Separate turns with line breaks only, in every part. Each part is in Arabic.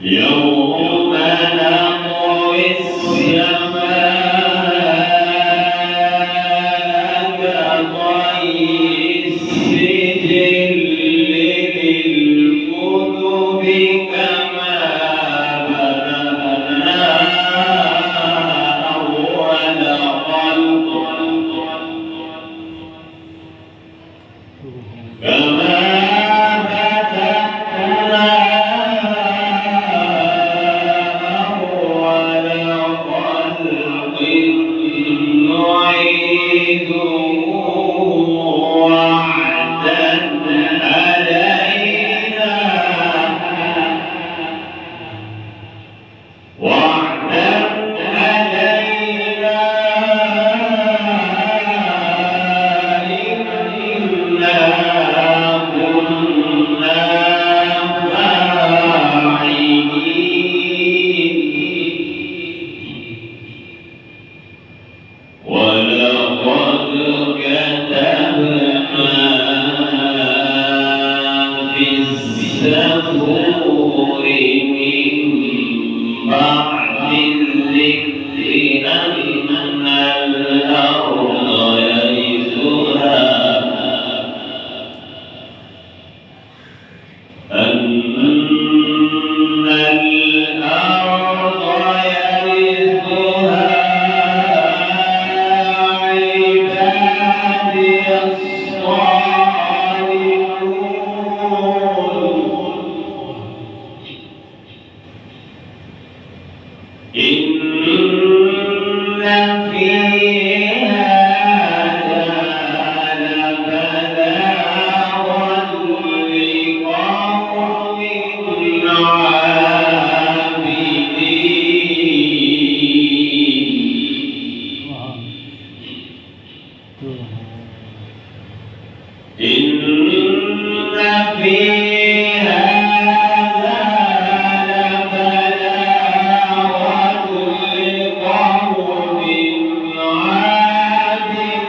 يوم نطوي السماء كطي السجل للكتب كما بدأنا أول خلق كما بدأنا أول خلق نعيده وعدا علينا وعدا علينا إنا كنا فاعلين ولقد كتبنا في الزبور من بعد الذكر أن الأرض يرثها عبادي الصالحون إن في هذا لبلاغا لقوم عابدين إن في هذا لبلاغا لقوم عابدين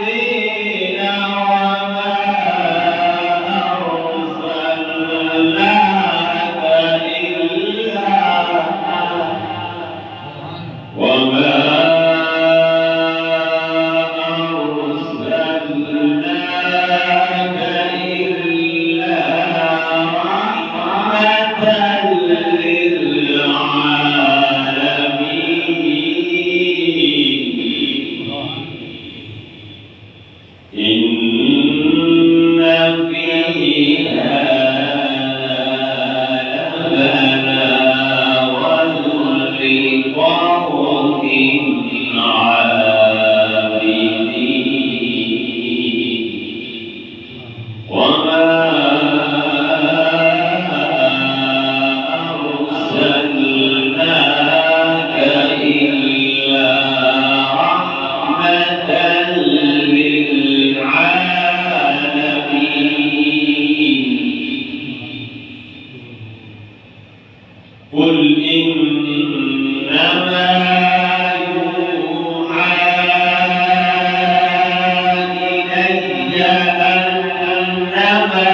وما أرسلناك إلا رحمة للعالمين إن في هذا لبلاغا لقوم عابدين وما أرسلناك إلا رحمة للعالمين قل إنما يوحى إلي أنما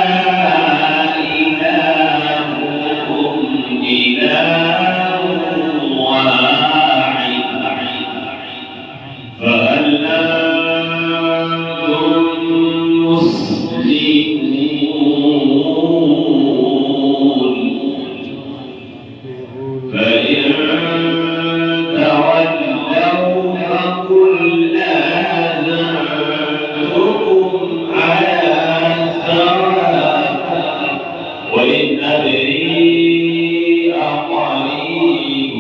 إلهكم إله واحد فهل أنتم مسلمون فإن تولوا فقل آذنتكم على سواء وإن أدري أقريب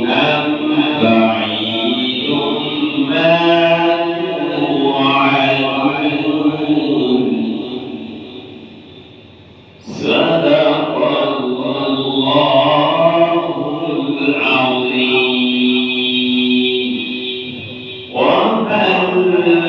أم بعيد ما توعدون صدق الله العظيم ومن